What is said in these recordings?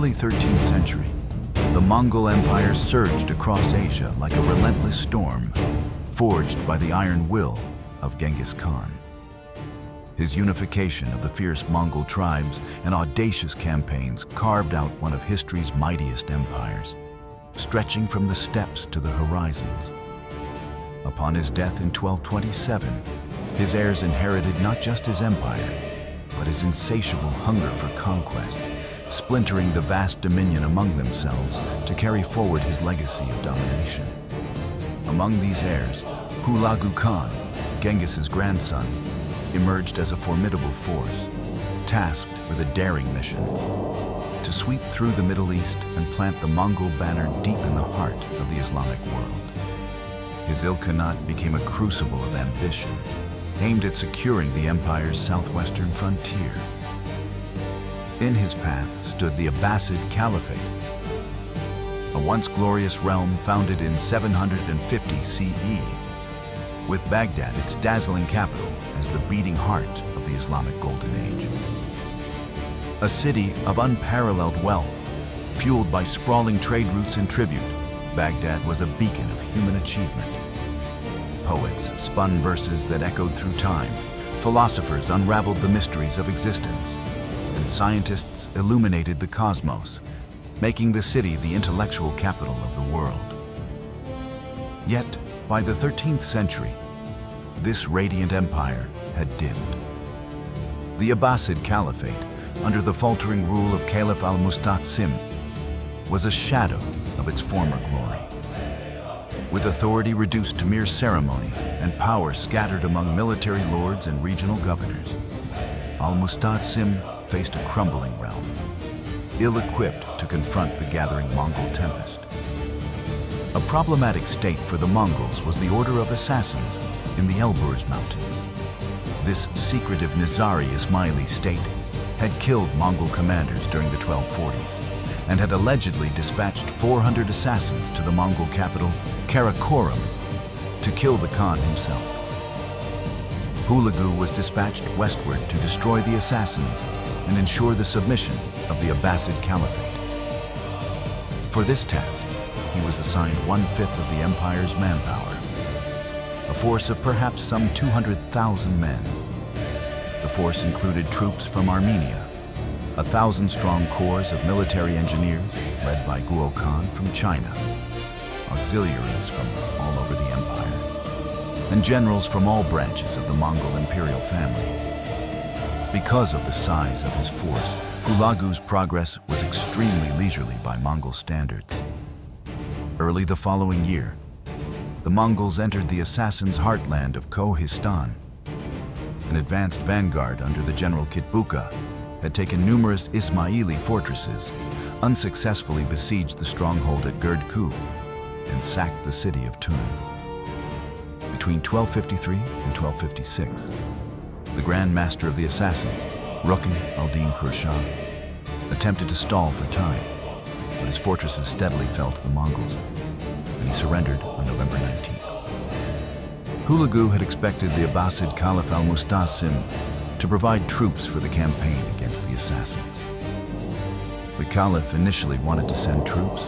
early 13th century, the Mongol Empire surged across Asia like a relentless storm, forged by the iron will of Genghis Khan. His unification of the fierce Mongol tribes and audacious campaigns carved out one of history's mightiest empires, stretching from the steppes to the horizons. Upon his death in 1227, his heirs inherited not just his empire, but his insatiable hunger for conquest, splintering the vast dominion among themselves to carry forward his legacy of domination. Among these heirs, Hulagu Khan, Genghis's grandson, emerged as a formidable force, tasked with a daring mission: to sweep through the Middle East and plant the Mongol banner deep in the heart of the Islamic world. His Ilkhanate became a crucible of ambition, aimed at securing the empire's southwestern frontier. In his path stood the Abbasid Caliphate, a once glorious realm founded in 750 CE, with Baghdad, its dazzling capital, as the beating heart of the Islamic Golden Age. A city of unparalleled wealth, fueled by sprawling trade routes and tribute, Baghdad was a beacon of human achievement. Poets spun verses that echoed through time, philosophers unraveled the mysteries of existence, and scientists illuminated the cosmos, making the city the intellectual capital of the world. Yet, by the 13th century, this radiant empire had dimmed. The Abbasid Caliphate, under the faltering rule of Caliph Al-Musta'sim, was a shadow of its former glory. With authority reduced to mere ceremony and power scattered among military lords and regional governors, Al-Musta'sim faced a crumbling realm, ill-equipped to confront the gathering Mongol tempest. A problematic state for the Mongols was the Order of Assassins in the Elburz Mountains. This secretive Nizari Ismaili state had killed Mongol commanders during the 1240s and had allegedly dispatched 400 assassins to the Mongol capital, Karakorum, to kill the Khan himself. Hulagu was dispatched westward to destroy the assassins and ensure the submission of the Abbasid Caliphate. For this task, he was assigned 1/5 of the empire's manpower, a force of perhaps some 200,000 men. The force included troops from Armenia, 1,000-strong corps of military engineers led by Guo Khan from China, auxiliaries from all over the empire, and generals from all branches of the Mongol imperial family. Because of the size of his force, Hulagu's progress was extremely leisurely by Mongol standards. Early the following year, the Mongols entered the assassins' heartland of Kohistan. An advanced vanguard under the general Kitbuka had taken numerous Ismaili fortresses, unsuccessfully besieged the stronghold at Gerdku, and sacked the city of Tun. Between 1253 and 1256, the Grand Master of the Assassins, Rukn al-Din Khurshah, attempted to stall for time, but his fortresses steadily fell to the Mongols, and he surrendered on November 19th. Hulagu had expected the Abbasid Caliph Al-Musta'sim to provide troops for the campaign against the assassins. The Caliph initially wanted to send troops,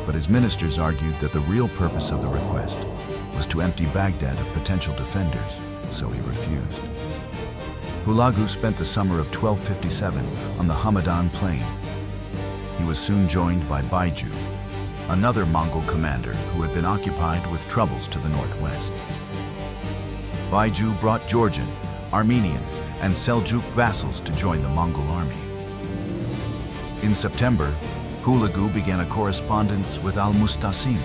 but his ministers argued that the real purpose of the request was to empty Baghdad of potential defenders, so he refused. Hulagu spent the summer of 1257 on the Hamadan Plain. He was soon joined by Baiju, another Mongol commander who had been occupied with troubles to the northwest. Baiju brought Georgian, Armenian, and Seljuk vassals to join the Mongol army. In September, Hulagu began a correspondence with Al-Musta'sim.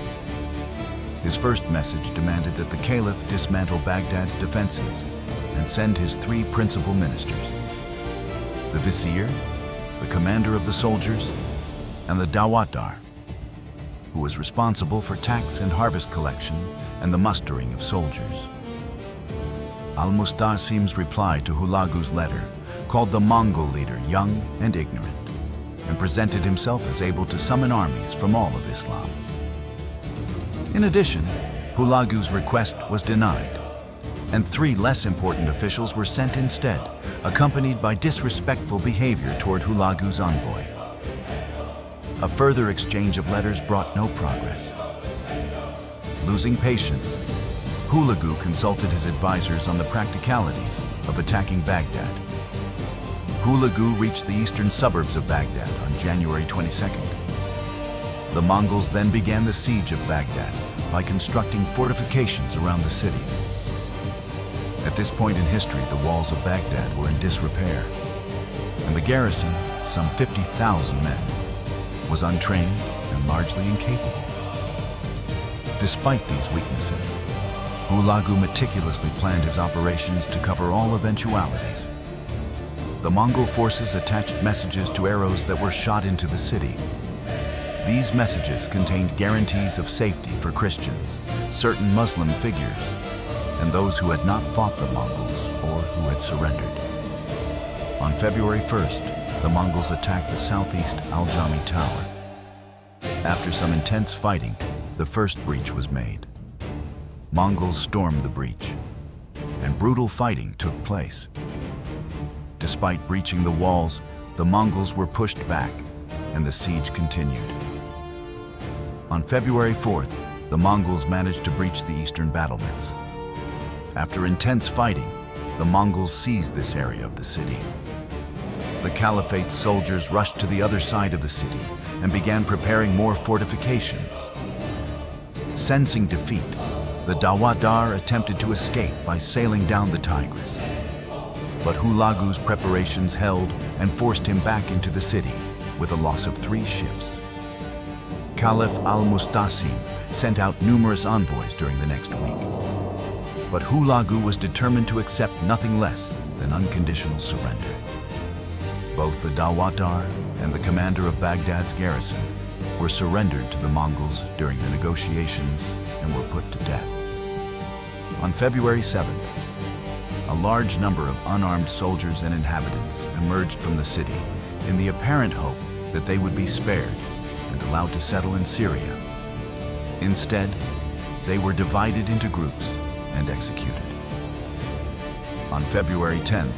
His first message demanded that the Caliph dismantle Baghdad's defenses and send his 3 principal ministers: the vizier, the commander of the soldiers, and the Dawatdar, who was responsible for tax and harvest collection and the mustering of soldiers. Al-Musta'sim's reply to Hulagu's letter called the Mongol leader young and ignorant, and presented himself as able to summon armies from all of Islam. In addition, Hulagu's request was denied, and 3 less important officials were sent instead, accompanied by disrespectful behavior toward Hulagu's envoy. a further exchange of letters brought no progress. Losing patience, Hulagu consulted his advisors on the practicalities of attacking Baghdad. Hulagu reached the eastern suburbs of Baghdad on January 22nd. The Mongols then began the siege of Baghdad by constructing fortifications around the city. At this point in history, the walls of Baghdad were in disrepair, and the garrison, some 50,000 men, was untrained and largely incapable. Despite these weaknesses, Hulagu meticulously planned his operations to cover all eventualities. The Mongol forces attached messages to arrows that were shot into the city. These messages contained guarantees of safety for Christians, certain Muslim figures, and those who had not fought the Mongols or who had surrendered. On February 1st, the Mongols attacked the southeast Al-Jami Tower. After some intense fighting, the first breach was made. Mongols stormed the breach, and brutal fighting took place. Despite breaching the walls, the Mongols were pushed back, and the siege continued. On February 4th, the Mongols managed to breach the eastern battlements. After intense fighting, the Mongols seized this area of the city. The Caliphate's soldiers rushed to the other side of the city and began preparing more fortifications. Sensing defeat, the Dawadar attempted to escape by sailing down the Tigris. But Hulagu's preparations held and forced him back into the city with a loss of 3 ships. Caliph Al-Musta'sim sent out numerous envoys during the next week. But Hulagu was determined to accept nothing less than unconditional surrender. Both the Dawadar and the commander of Baghdad's garrison were surrendered to the Mongols during the negotiations and were put to death. On February 7th, a large number of unarmed soldiers and inhabitants emerged from the city in the apparent hope that they would be spared and allowed to settle in Syria. Instead, they were divided into groups and executed. On February 10th,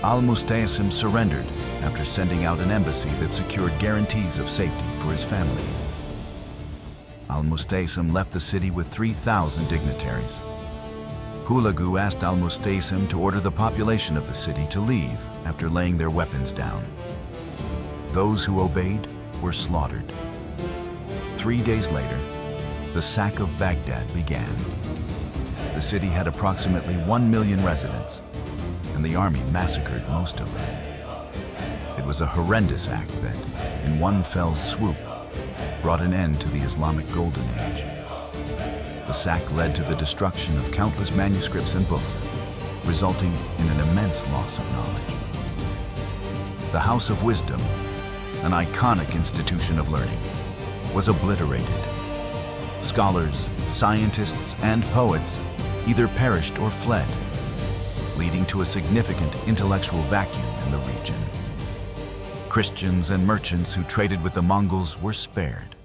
Al-Musta'sim surrendered after sending out an embassy that secured guarantees of safety for his family. Al-Musta'sim left the city with 3,000 dignitaries. Hulagu asked Al-Musta'sim to order the population of the city to leave after laying their weapons down. Those who obeyed were slaughtered. 3 days later, the sack of Baghdad began. The city had approximately 1 million residents, and the army massacred most of them. It was a horrendous act that, in one fell swoop, brought an end to the Islamic Golden Age. The sack led to the destruction of countless manuscripts and books, resulting in an immense loss of knowledge. The House of Wisdom, an iconic institution of learning, was obliterated. Scholars, scientists, and poets either perished or fled, leading to a significant intellectual vacuum in the region. Christians and merchants who traded with the Mongols were spared.